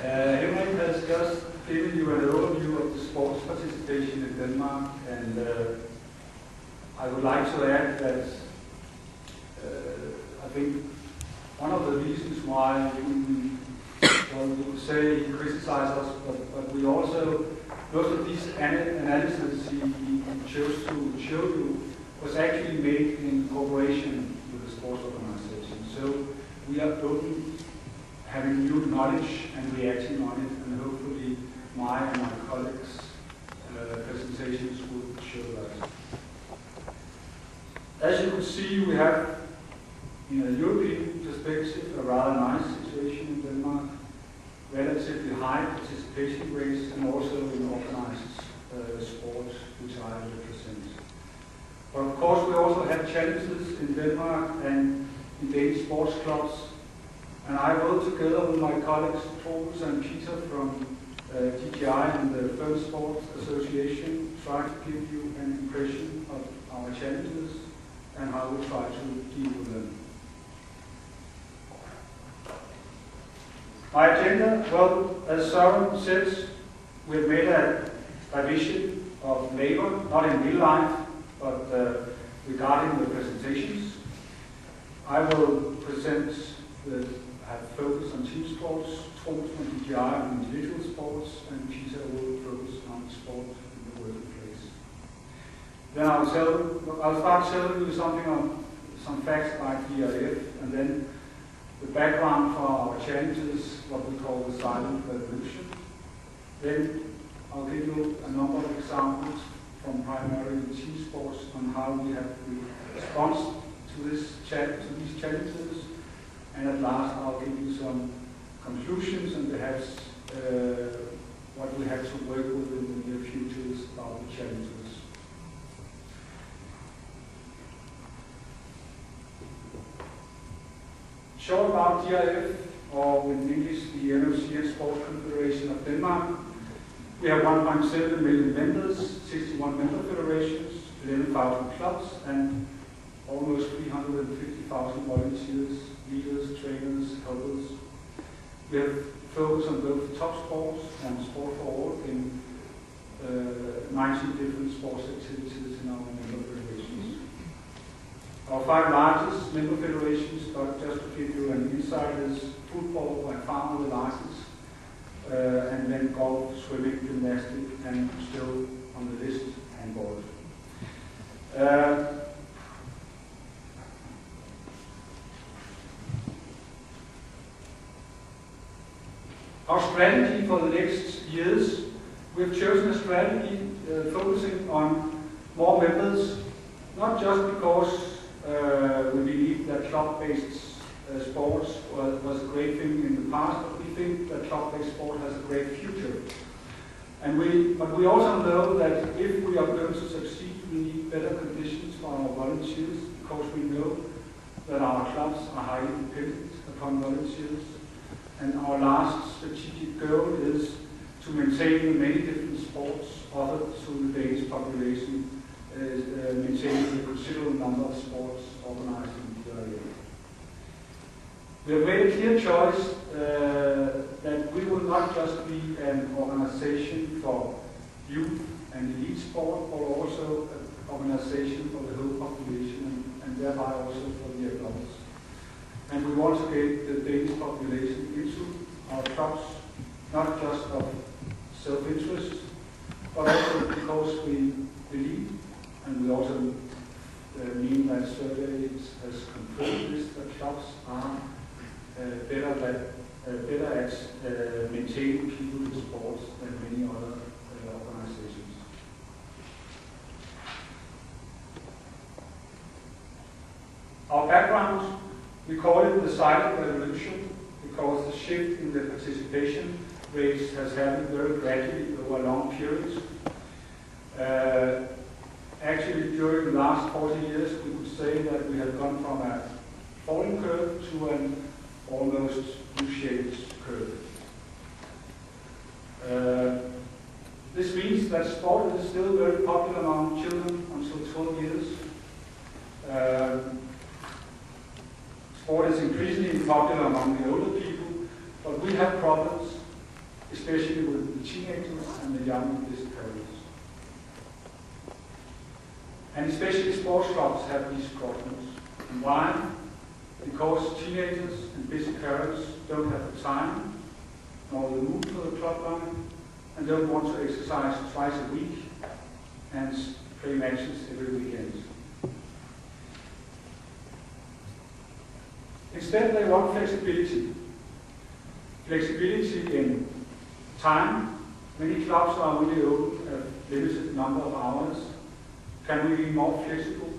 Henrik has just given you an overview of the sports participation in Denmark, and I would like to add that I think one of the reasons why we could say he criticized us, but we also, most of these analyses he chose to show you was actually made in cooperation with the sports organization. So we are open, having new knowledge and reacting on it, and hopefully my and my colleagues' presentations will show that. As you can see, we have, in a European perspective, a rather nice situation in Denmark, relatively high participation rates, and also in organized sports, which I represent. But of course, we also have challenges in Denmark and in Danish sports clubs, and I will, together with my colleagues Troels and Peter from DGI and the Firm Sports Association, try to give you an impression of our challenges and how we try to deal with them. My agenda, well, as Søren says, we've made a division of labor, not in real life, but regarding the presentations. I will present have focus on team sports, Troels from DGI on individual sports, and Peter will focus on sport in the workplace. Then I'll start telling you something on some facts like DIF, and then the background for our challenges, what we call the silent revolution. Then I'll give you a number of examples from primarily team sports on how we have responded to these challenges. And at last I'll give you some conclusions and perhaps what we have to work with in the near future about the challenges. Short about DIF, or in English the NOC and Sport Confederation of Denmark. We have 1.7 million members, 61 member federations, 11,000 clubs, and almost 350,000 volunteers, leaders, trainers, helpers. We have focus on both top sports and sport for all in 19 different sports activities in our member federations. Our 5 largest member federations, but just to give you an insight, is football by far the largest, and then golf, swimming, gymnastics, and still on the list, handball. Our strategy for the next years, we've chosen a strategy focusing on more members, not just because we believe that club-based sports was a great thing in the past, but we think that club-based sport has a great future. But we also know that if we are going to succeed, we need better conditions for our volunteers, because we know that our clubs are highly dependent upon volunteers. And our last strategic goal is to maintain the many different sports offered to the Danish population, maintaining a considerable number of sports organized in the area. We have made a clear choice that we will not just be an organization for youth and elite sport, but also an organization for the whole population and thereby also for the adults. And we want to get the Danish population into our clubs, not just of self-interest, but also because we believe, and we also mean that surveys has confirmed this, that clubs are better at maintaining people in sports than many other organizations. Our background, we call it the silent revolution because the shift in the participation rates has happened very gradually over long periods. Actually, during the last 40 years, we could say that we have gone from a falling curve to an almost U-shaped curve. This means that sport is still very popular among children until 12 years. Sport is increasingly popular among the older people, but we have problems especially with the teenagers and the young visitors. And especially sports clubs have these problems. And why? Because teenagers and busy parents don't have the time nor the mood for the club line and don't want to exercise twice a week and play matches every weekend. Instead, they want flexibility. Flexibility in time. Many clubs are only open a limited number of hours. Can we be more flexible?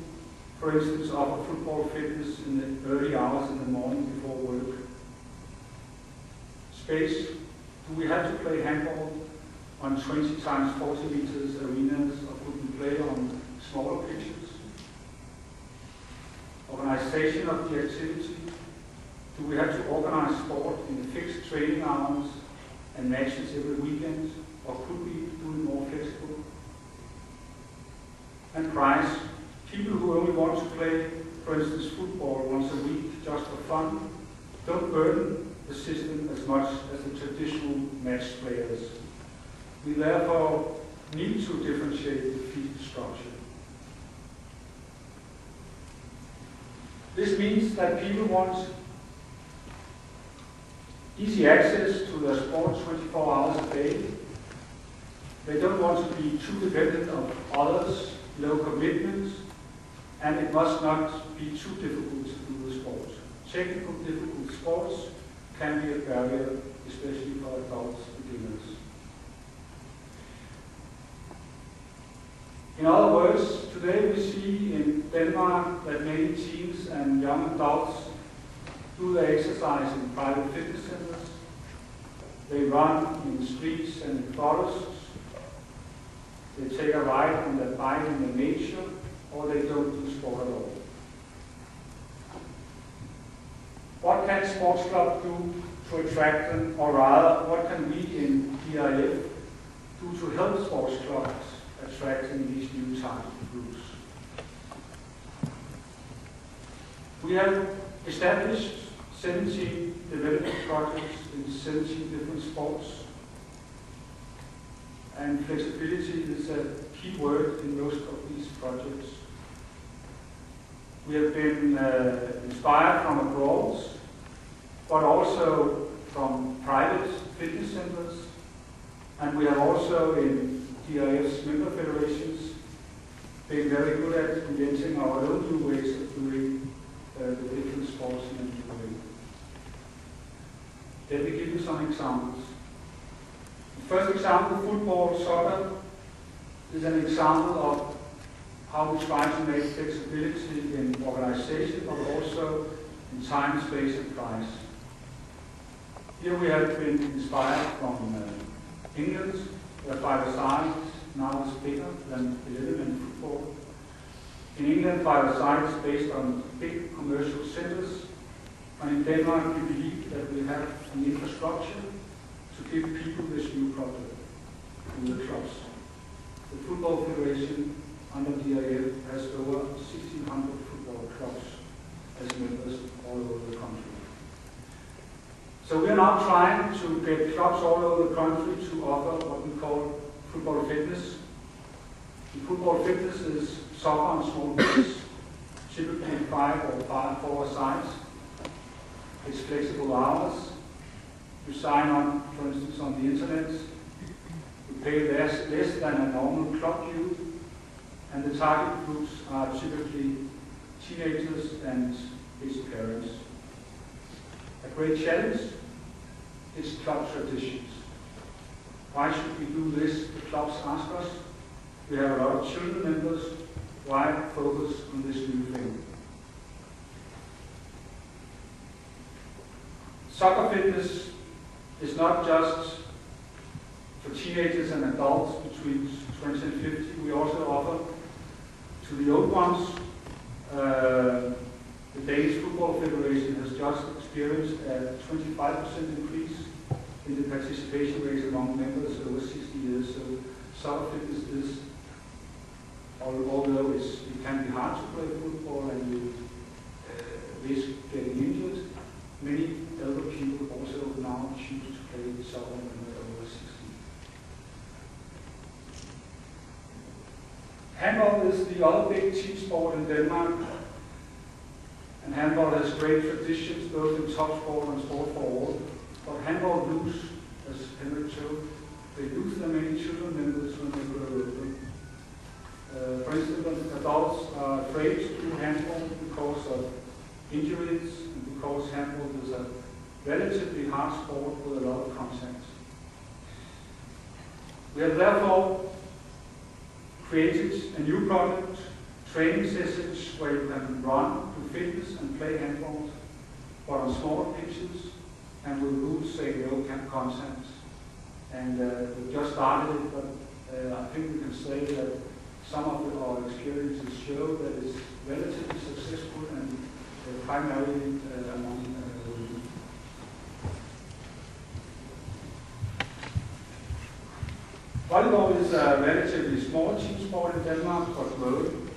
For instance, offer football fitness in the early hours in the morning before work. Space. Do we have to play handball on 20 times 40 meters arenas, or could we play on smaller pitches? Organization of the activity. Do we have to organize sport in fixed training hours and matches every weekend, or could we do it more flexible? And price. People who only want to play, for instance, football once a week just for fun, don't burden the system as much as the traditional match players. We therefore need to differentiate the fee structure. This means that people want easy access to their sport 24 hours a day. They don't want to be too dependent on others, low commitments, and it must not be too difficult to do the sport. Technical difficult sports can be a barrier, especially for adults beginners. In other words, today we see in Denmark that many teens and young adults do their exercise in private fitness centers. They run in streets and in forests. They take a ride on their bike in the nature, or they don't do sport at all. What can sports clubs do to attract them, or rather, what can we in DIF do to help sports clubs attracting these new types of groups? We have established 17 development projects in 17 different sports, and flexibility is a key word in most of these projects. We have been inspired from abroad, but also from private fitness centers, and we have also in DIF's member federations been very good at inventing our own new ways of doing the different sports in a new way. Let me give you some examples. The first example, football, soccer, is an example of how we try to make flexibility in organization, but also in time, space, and price. Here we have been inspired from England, where 5-a-side now is bigger than 11 in football. In England, 5-a-side is based on big commercial centers, and in Denmark we believe that we have an infrastructure to give people this new product in the clubs. The Football Federation under DIF has over 1,600 football clubs as members all over the country. So we are now trying to get clubs all over the country to offer what we call football fitness. And football fitness is soccer on small pitches, typically 5 or 4-a-sides. It's flexible hours. You sign on, for instance, on the internet. You pay less than a normal club view, and the target groups are typically teenagers and busy parents. A great challenge is club traditions. Why should we do this? The clubs ask us. We have a lot of children members. Why focus on this new thing? Soccer fitness is not just for teenagers and adults between 20 and 50. We also offer to the old ones. The Danish Football Federation has just experienced a 25% increase in the participation rate among members over 60 years. So soccer fitness is, although it can be hard to play football and you risk getting injured, many elder people also now choose to play soccer when they're over 16. Handball is the other big team sport in Denmark, and handball has great traditions both in top sport and sport for all. But handball lose, as Henrik showed, they lose their many children members when they grow older. For instance, adults are afraid to do handball because of injuries and because handball is a relatively hard sport with a lot of contact. We have therefore created a new product, training sessions where you can run, do fitness and play handball, but on smaller pitches and with rules saying no contact. And we just started it, but I think we can say that some of our experiences show that it's relatively successful and primarily among women. Volleyball is a relatively small team sport in Denmark, but growing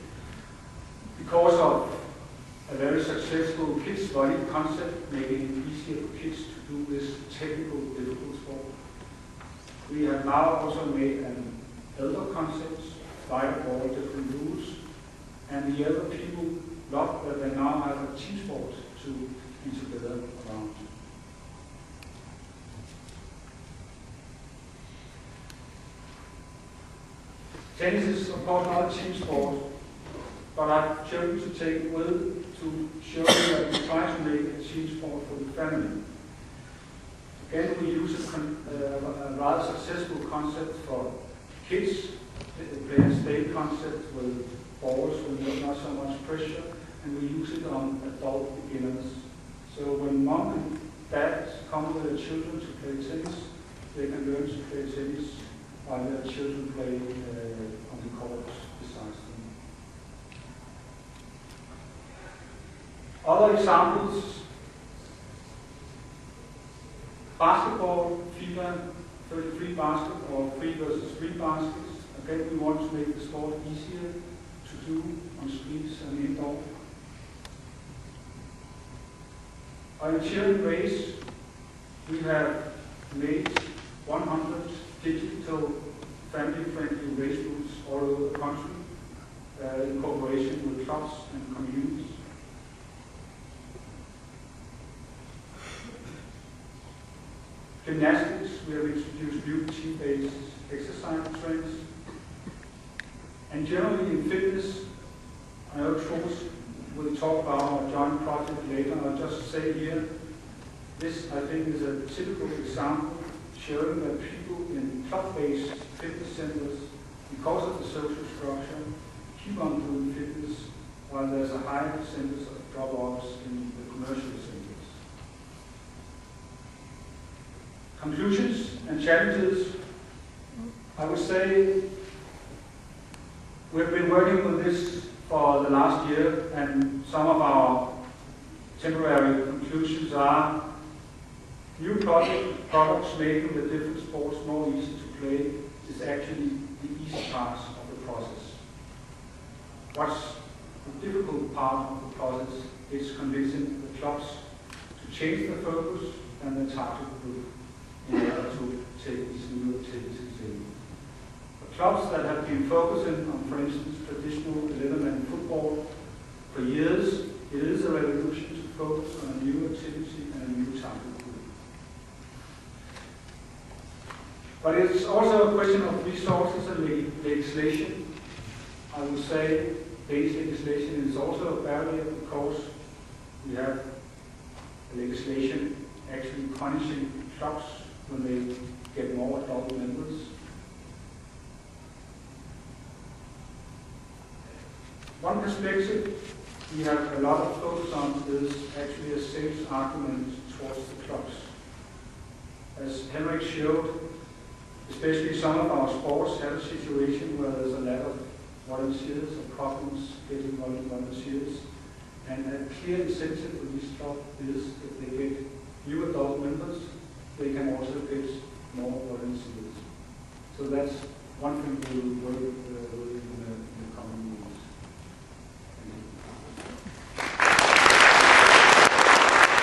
because of a very successful kids volley concept, making it easier for kids to do this technical, difficult sport. We have now also made an elder concept, like all different rules, and the elder people love that they now have a team sport to be together around. Tennis is of course not a team sport, but I've chosen to take it with to show you that we try to make a team sport for the family. Again, we use a rather successful concept for kids. They play a state concept with balls when there's not so much pressure, and we use it on adult beginners. So when mom and dad come with their children to play tennis, they can learn to play tennis while their children play on the courts besides them. Other examples: basketball, FIFA 33 basket or 3 versus 3 baskets. Again, we want to make the sport easier to do on streets and indoor. On a cheering race, we have made 100 digital family-friendly race routes all over the country in cooperation with clubs and communities. Gymnastics, we have introduced new team-based exercise trends. And generally in fitness, I know Troels will talk about our joint project later. I'll just say here, this I think is a typical example showing that people in club-based fitness centers, because of the social structure, keep on doing fitness while there's a high percentage of drop-offs in the commercial centers. Conclusions and challenges. I would say we've been working with this for the last year, and some of our temporary conclusions are new products making the different sports more easy to play is actually the easy part of the process. What's the difficult part of the process is convincing the clubs to change their focus and their target group in order to take these new activities in. The clubs that have been focusing on, for instance, traditional 11-man football for years, it is a revolution to focus on a new activity and a new target group. But it's also a question of resources and legislation. I would say Danish legislation is also a barrier because we have legislation actually punishing clubs when they get more adult members. One perspective we have a lot of focus on is actually a sales argument towards the clubs. As Henrik showed, especially some of our sports have a situation where there's a lack of volunteers or problems getting volunteers. And a clear incentive for these clubs is if they get new adult members, they can also get more volunteers. So that's one thing we will work